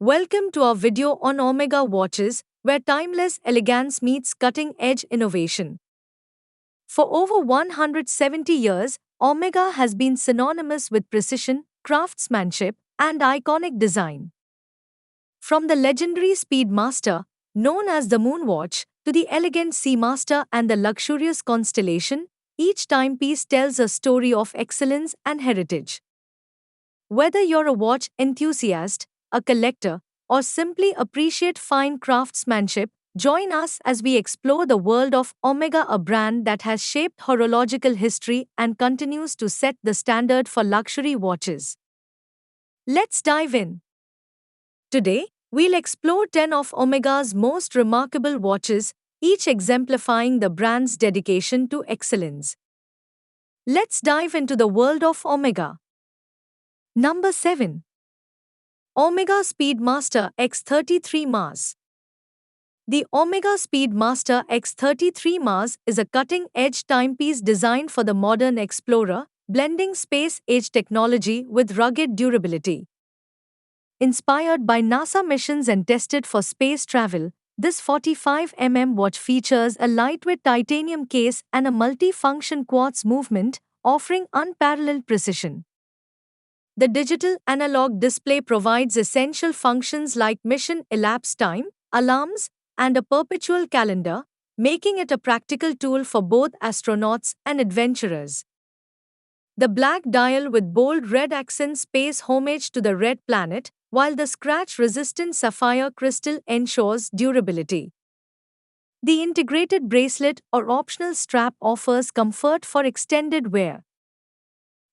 Welcome to our video on Omega watches, where timeless elegance meets cutting-edge innovation. For over 170 years, Omega has been synonymous with precision, craftsmanship, and iconic design. From the legendary Speedmaster, known as the Moonwatch, to the elegant Seamaster and the luxurious Constellation, each timepiece tells a story of excellence and heritage. Whether you're a watch enthusiast, a collector, or simply appreciate fine craftsmanship, join us as we explore the world of Omega, a brand that has shaped horological history and continues to set the standard for luxury watches. Let's dive in. Today, we'll explore 10 of Omega's most remarkable watches, each exemplifying the brand's dedication to excellence. Let's dive into the world of Omega. Number 7. Omega Speedmaster X33 Mars. The Omega Speedmaster X33 Mars is a cutting-edge timepiece designed for the modern explorer, blending space-age technology with rugged durability. Inspired by NASA missions and tested for space travel, this 45 watch features a lightweight titanium case and a multi-function quartz movement, offering unparalleled precision. The digital analog display provides essential functions like mission elapsed time, alarms, and a perpetual calendar, making it a practical tool for both astronauts and adventurers. The black dial with bold red accents pays homage to the red planet, while the scratch-resistant sapphire crystal ensures durability. The integrated bracelet or optional strap offers comfort for extended wear.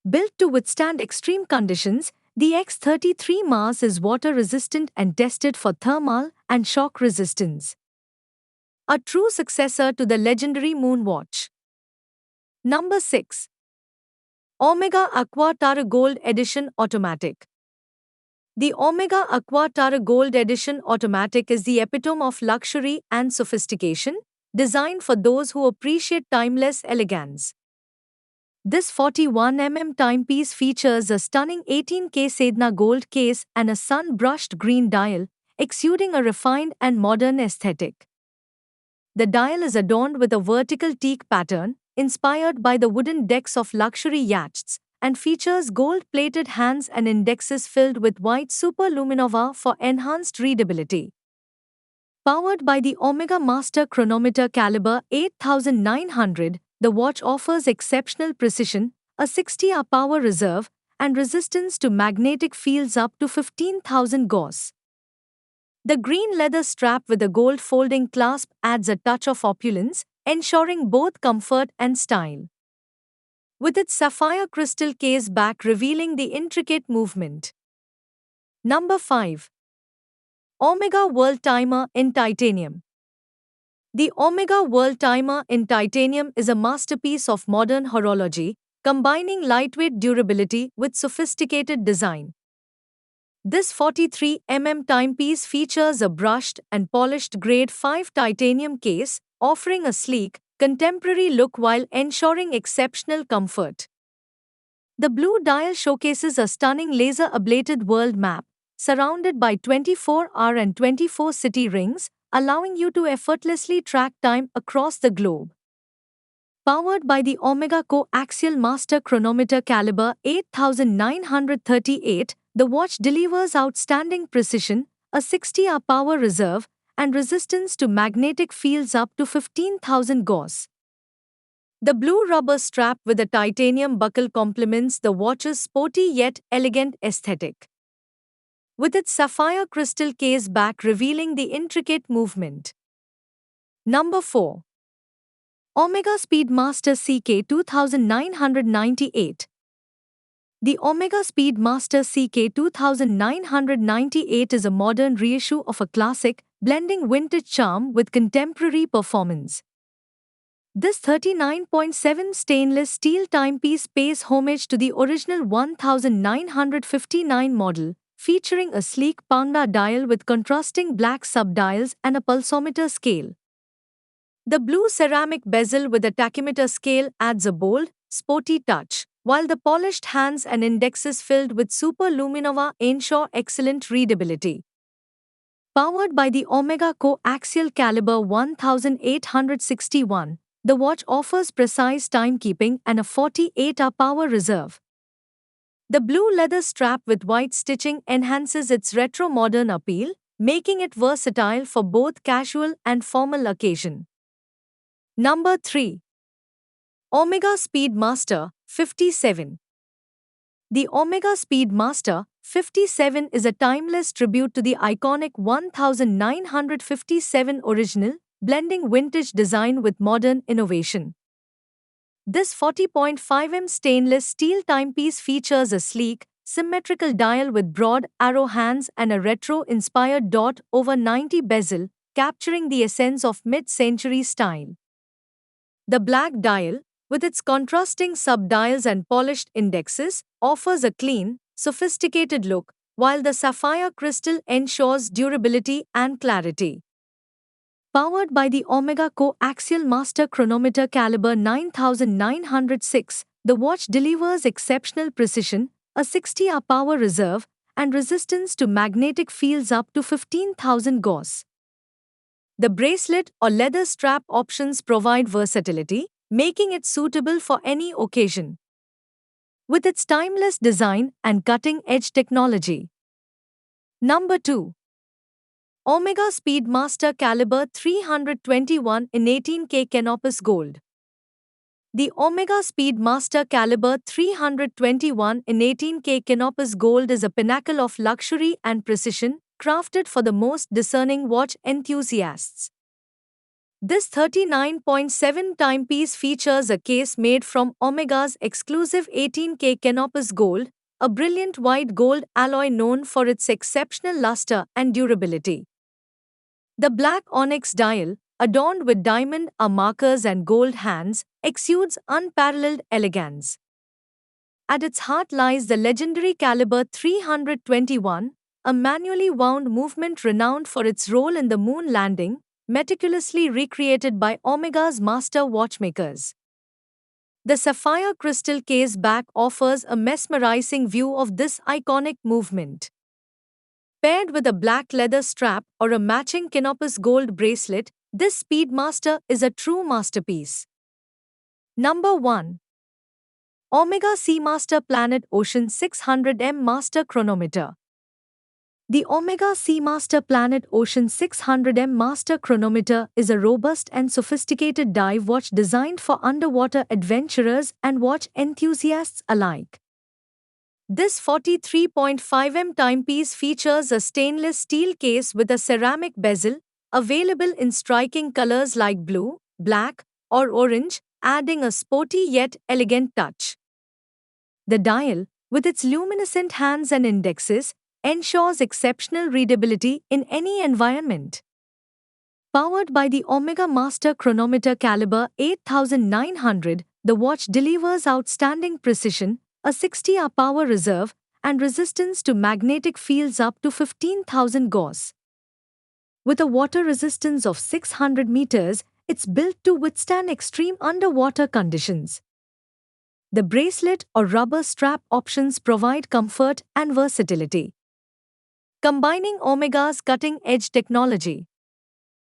Built to withstand extreme conditions, the X33 Mars is water-resistant and tested for thermal and shock resistance. A true successor to the legendary Moonwatch. Number 6. Omega Aqua Tara Gold Edition Automatic. The Omega Aqua Tara Gold Edition Automatic is the epitome of luxury and sophistication, designed for those who appreciate timeless elegance. This 41 timepiece features a stunning 18K Sedna gold case and a sun-brushed green dial, exuding a refined and modern aesthetic. The dial is adorned with a vertical teak pattern, inspired by the wooden decks of luxury yachts, and features gold-plated hands and indexes filled with white superluminova for enhanced readability. Powered by the Omega Master Chronometer Caliber 8900, the watch offers exceptional precision, a 60-hour power reserve, and resistance to magnetic fields up to 15,000 Gauss. The green leather strap with a gold folding clasp adds a touch of opulence, ensuring both comfort and style. With its sapphire crystal case back revealing the intricate movement. Number 5. Omega World Timer in Titanium. The Omega World Timer in Titanium is a masterpiece of modern horology, combining lightweight durability with sophisticated design. This 43 timepiece features a brushed and polished Grade 5 titanium case, offering a sleek, contemporary look while ensuring exceptional comfort. The blue dial showcases a stunning laser-ablated world map, surrounded by 24-hour and 24-city rings, allowing you to effortlessly track time across the globe. Powered by the Omega Coaxial Master Chronometer Caliber 8938, the watch delivers outstanding precision, a 60-hour power reserve, and resistance to magnetic fields up to 15,000 Gauss. The blue rubber strap with a titanium buckle complements the watch's sporty yet elegant aesthetic, with its sapphire crystal case back revealing the intricate movement. Number 4. Omega Speedmaster CK 2998. The Omega Speedmaster CK 2998 is a modern reissue of a classic, blending vintage charm with contemporary performance. This 39.7 stainless steel timepiece pays homage to the original 1959 model, featuring a sleek Panda dial with contrasting black subdials and a pulsometer scale. The blue ceramic bezel with a tachymeter scale adds a bold, sporty touch, while the polished hands and indexes filled with superluminova ensure excellent readability. Powered by the Omega Coaxial Caliber 1861, the watch offers precise timekeeping and a 48-hour power reserve. The blue leather strap with white stitching enhances its retro-modern appeal, making it versatile for both casual and formal occasion. Number 3. Omega Speedmaster 57. The Omega Speedmaster 57 is a timeless tribute to the iconic 1957 original, blending vintage design with modern innovation. This 40.5mm stainless steel timepiece features a sleek, symmetrical dial with broad arrow hands and a retro-inspired dot over 90 bezel, capturing the essence of mid-century style. The black dial, with its contrasting sub-dials and polished indexes, offers a clean, sophisticated look, while the sapphire crystal ensures durability and clarity. Powered by the Omega Coaxial Master Chronometer Caliber 9906, the watch delivers exceptional precision, a 60-hour power reserve, and resistance to magnetic fields up to 15,000 Gauss. The bracelet or leather strap options provide versatility, making it suitable for any occasion. With its timeless design and cutting-edge technology. Number 2. Omega Speedmaster Caliber 321 in 18K Canopus Gold. The Omega Speedmaster Caliber 321 in 18K Canopus Gold is a pinnacle of luxury and precision, crafted for the most discerning watch enthusiasts. This 39.7 timepiece features a case made from Omega's exclusive 18K Canopus Gold, a brilliant white gold alloy known for its exceptional luster and durability. The black onyx dial, adorned with diamond markers and gold hands, exudes unparalleled elegance. At its heart lies the legendary Caliber 321, a manually wound movement renowned for its role in the moon landing, meticulously recreated by Omega's master watchmakers. The sapphire crystal case back offers a mesmerizing view of this iconic movement. Paired with a black leather strap or a matching Canopus gold bracelet, this Speedmaster is a true masterpiece. Number 1. Omega Seamaster Planet Ocean 600M Master Chronometer. The Omega Seamaster Planet Ocean 600M Master Chronometer is a robust and sophisticated dive watch designed for underwater adventurers and watch enthusiasts alike. This 43.5mm timepiece features a stainless steel case with a ceramic bezel, available in striking colors like blue, black, or orange, adding a sporty yet elegant touch. The dial, with its luminescent hands and indexes, ensures exceptional readability in any environment. Powered by the Omega Master Chronometer Caliber 8900, the watch delivers outstanding precision, a 60-hour power reserve, and resistance to magnetic fields up to 15,000 Gauss. With a water resistance of 600 meters, it's built to withstand extreme underwater conditions. The bracelet or rubber strap options provide comfort and versatility. Combining Omega's cutting-edge technology,